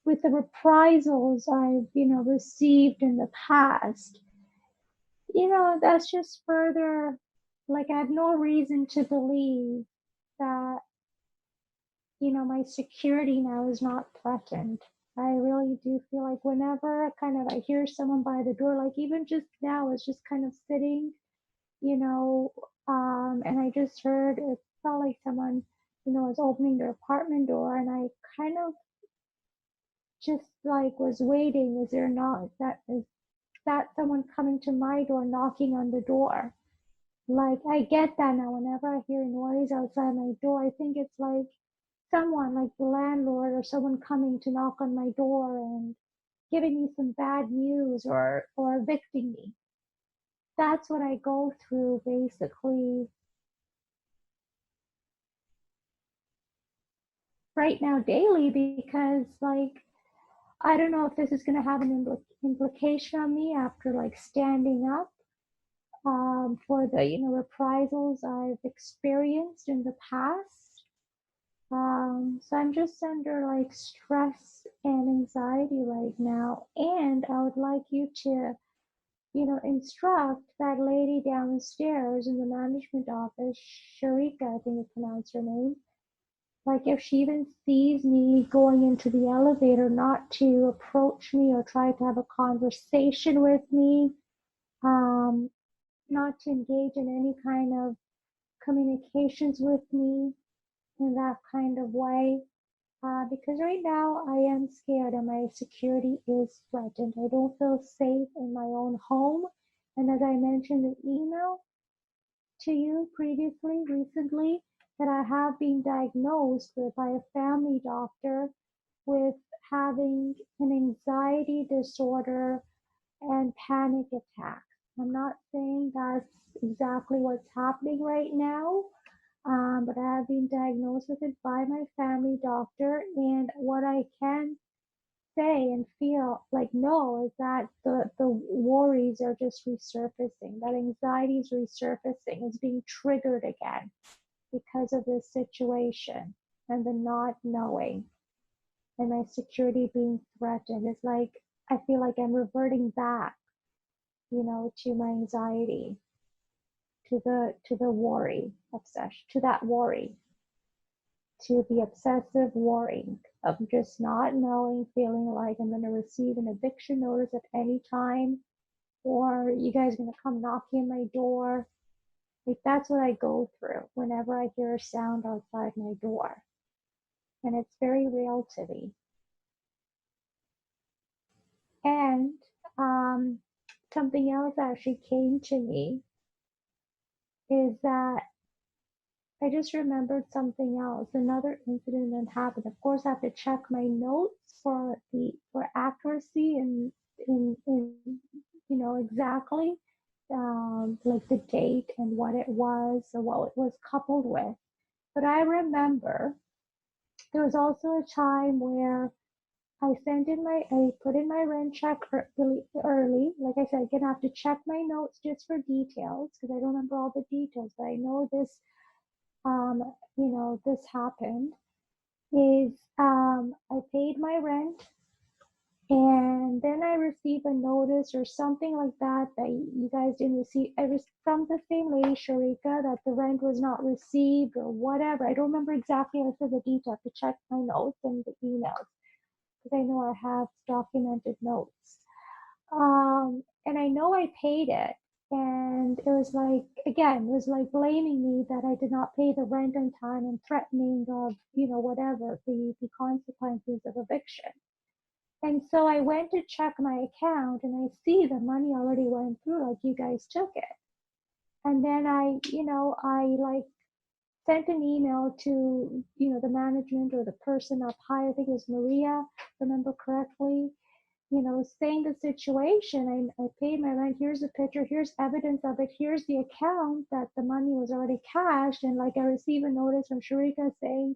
with the reprisals I've, received in the past, that's just further, like, I have no reason to believe that, my security now is not threatened. I really do feel like whenever kind of I hear someone by the door, like even just now, it's just kind of sitting, you know, and I just heard it felt like someone, was opening their apartment door, and I kind of just like was waiting. Is there not that someone coming to my door, knocking on the door? Like I get that now. Whenever I hear noise outside my door, I think it's like someone, like the landlord or someone coming to knock on my door and giving me some bad news or evicting me. That's what I go through basically right now daily, because like I don't know if this is going to have an implication on me after like standing up for the reprisals I've experienced in the past. So I'm just under like stress and anxiety right now, and I would like you to instruct that lady downstairs in the management office, Sharika, I think you pronounce her name. Like if she even sees me going into the elevator, not to approach me or try to have a conversation with me, um, not to engage in any kind of communications with me in that kind of way. Because right now I am scared and my security is threatened. I don't feel safe in my own home. And as I mentioned in the email to you previously, recently, that I have been diagnosed with by a family doctor with having an anxiety disorder and panic attacks. I'm not saying that's exactly what's happening right now, but I have been diagnosed with it by my family doctor. And what I can say and feel like no is that the worries are just resurfacing, that anxiety is resurfacing, is being triggered again because of this situation and the not knowing and my security being threatened. It's like I feel like I'm reverting back, to my anxiety, to the worry obsession, to that worry, to the obsessive worrying of just not knowing, feeling like I'm going to receive an eviction notice at any time, or you guys are going to come knocking on my door. Like that's what I go through whenever I hear a sound outside my door. And it's very real to me. And um, something else actually came to me is that I just remembered something else, another incident that happened. Of course, I have to check my notes for accuracy and in exactly like the date and what it was or what it was coupled with. But I remember there was also a time where I put in my rent check early. Like I said, I'm gonna have to check my notes just for details because I don't remember all the details, but I know um, this happened, is I paid my rent and then I received a notice or something like that that you guys didn't receive. I was from the same lady, Sharika, that the rent was not received or whatever. I don't remember exactly as to the detail. I have to check my notes and the emails because I know I have documented notes. And I know I paid it. And it was like, again, it was like blaming me that I did not pay the rent on time and threatening of, whatever the consequences of eviction. And so I went to check my account and I see the money already went through, like you guys took it. And then I like sent an email to, the management or the person up high, I think it was Maria, remember correctly, saying the situation. I paid my rent. Here's a picture. Here's evidence of it. Here's the account that the money was already cashed. And like I received a notice from Sharika saying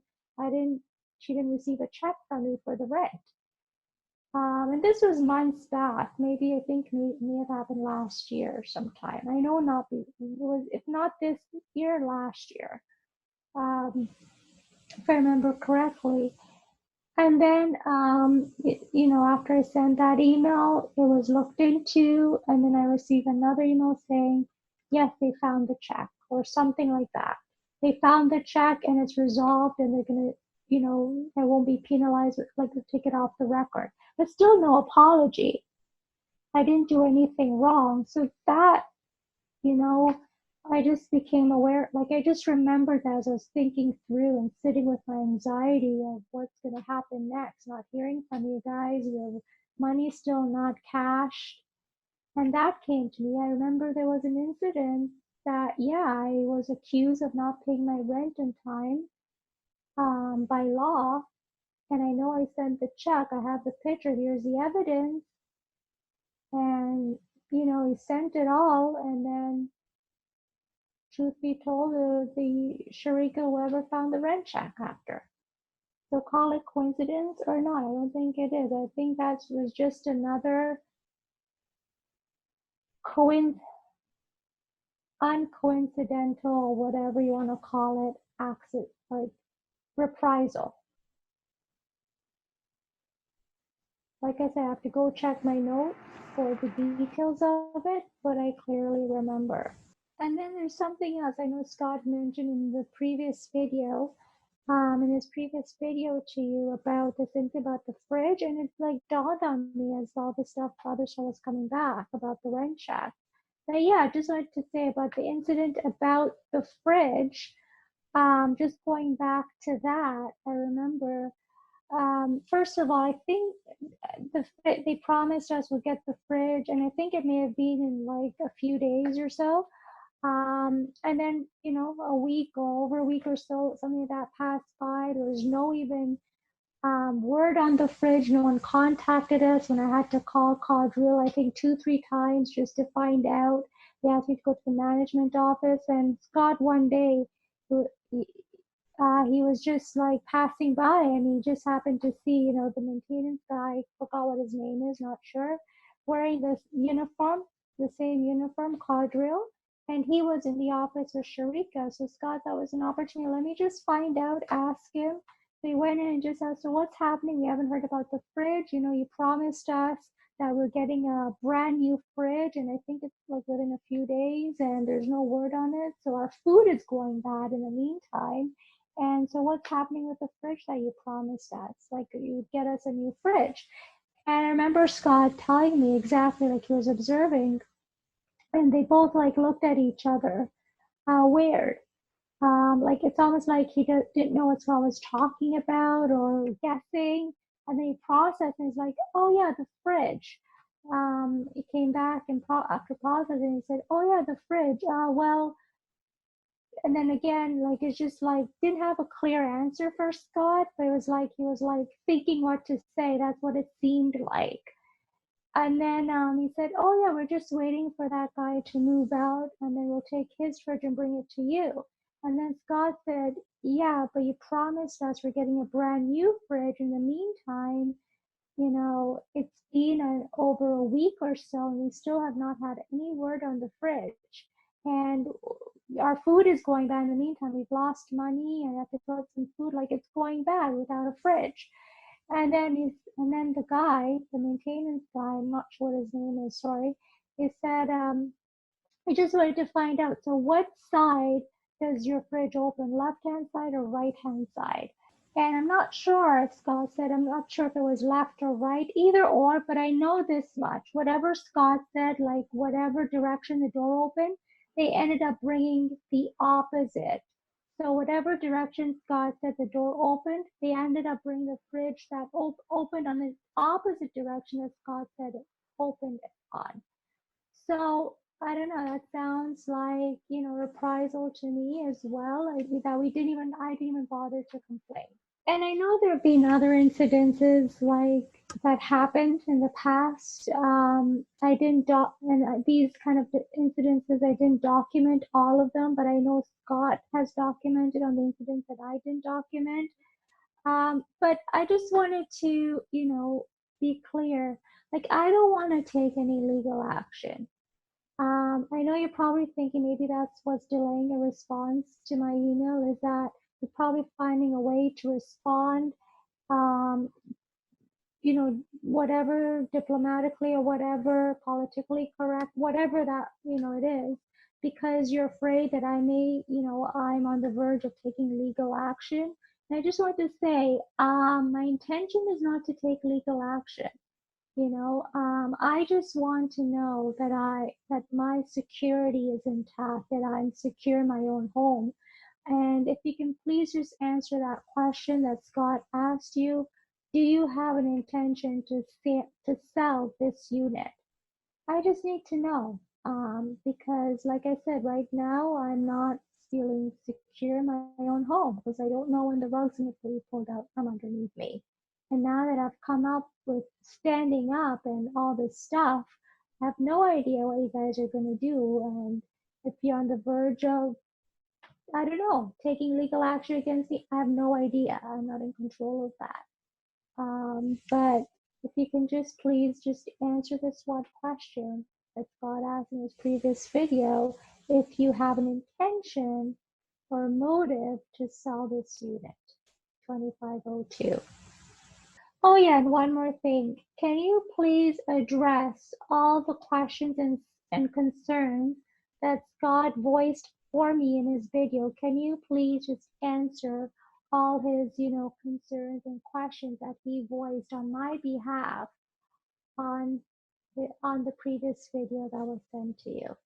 she didn't receive a check from me for the rent. And this was months back. Maybe I think may have happened last year sometime. I know not it was if not this year, last year. If I remember correctly. And then, after I sent that email, it was looked into, and then I received another email saying, yes, they found the check or something like that. They found the check and it's resolved, and they're gonna, I won't be penalized with like to take it off the record. But still, no apology. I didn't do anything wrong. So that, you know, I just became aware, like I just remembered that as I was thinking through and sitting with my anxiety of what's going to happen next, not hearing from you guys, the money still not cashed. And that came to me. I remember there was an incident that, yeah, I was accused of not paying my rent in time by law. And I know I sent the check. I have the picture. Here's the evidence. And, he sent it all. And then truth be told, the Sharika whoever found the rent check after. So call it coincidence or not, I don't think it is. I think that was just another coin uncoincidental, whatever you want to call it, accident, like reprisal. Like I said, I have to go check my notes for the details of it, but I clearly remember. And then there's something else I know Scott mentioned in the previous video, in his previous video to you about the thing about the fridge, and it like dawned on me as all the stuff, other stuff was coming back about the rent check. But yeah, I just wanted to say about the incident about the fridge. Just going back to that, I remember. First of all, I think they promised us we'll get the fridge, and I think it may have been in like a few days or so. And then, a week or over a week or so, something like that passed by. There was no even word on the fridge. No one contacted us when I had to call Quadrille, I think two, three times just to find out. They asked me to go to the management office, and Scott one day, he was just like passing by, and he just happened to see, the maintenance guy, forgot what his name is, not sure, wearing this uniform, the same uniform, quadrille, and he was in the office with Sharika. So Scott, that was an opportunity. Let me just find out, ask him. So he went in and just asked, so what's happening? We haven't heard about the fridge. You promised us that we're getting a brand new fridge, and I think it's like within a few days, and there's no word on it. So our food is going bad in the meantime. And so what's happening with the fridge that you promised us? Like you'd get us a new fridge. And I remember Scott telling me exactly like he was observing, and they both like looked at each other, weird. Like it's almost like he didn't know what Scott was talking about or guessing. And then he processed and he's like, oh yeah, the fridge. He came back and after processing, he said, oh yeah, the fridge. Well, and then again, like it's just like didn't have a clear answer for Scott, but it was like he was like thinking what to say. That's what it seemed like. And then he said, "Oh yeah, we're just waiting for that guy to move out, and then we'll take his fridge and bring it to you." And then Scott said, "Yeah, but you promised us we're getting a brand new fridge. In the meantime, it's been over a week or so, and we still have not had any word on the fridge. And our food is going bad in the meantime. We've lost money and have to put some food, like it's going bad without a fridge." And then the guy, the maintenance guy, I'm not sure what his name is, sorry, he said, I just wanted to find out, so what side does your fridge open, left hand side or right hand side? And I'm not sure, Scott said, I'm not sure if it was left or right, either or, but I know this much. Whatever Scott said, like whatever direction the door opened, they ended up bringing the opposite. So whatever direction Scott said the door opened, they ended up bringing the fridge that opened on the opposite direction that Scott said it opened on. So I don't know. That sounds like reprisal to me as well. That I didn't even bother to complain. And I know there have been other incidences like that happened in the past. I didn't and these kind of incidences, I didn't document all of them, but I know Scott has documented on the incidents that I didn't document. But I just wanted to, be clear. Like, I don't want to take any legal action. I know you're probably thinking maybe that's what's delaying a response to my email, is that you're probably finding a way to respond. um, whatever diplomatically or whatever politically correct, whatever that, it is, because you're afraid that I'm on the verge of taking legal action. And I just want to say, my intention is not to take legal action. I just want to know that my security is intact, that I'm secure in my own home. And if you can please just answer that question that Scott asked you, do you have an intention to sell this unit? I just need to know, because like I said, right now I'm not feeling secure in my own home because I don't know when the rug's going to be pulled out from underneath me. And now that I've come up with standing up and all this stuff, I have no idea what you guys are going to do. And if you're on the verge of, I don't know, taking legal action against me, I have no idea. I'm not in control of that. But if you can just please just answer this one question that Scott asked in his previous video, if you have an intention or motive to sell this unit, 2502. Oh yeah, and one more thing. Can you please address all the questions and concerns that Scott voiced for me in his video? Can you please just answer all his, concerns and questions that he voiced on my behalf on the previous video that was sent to you?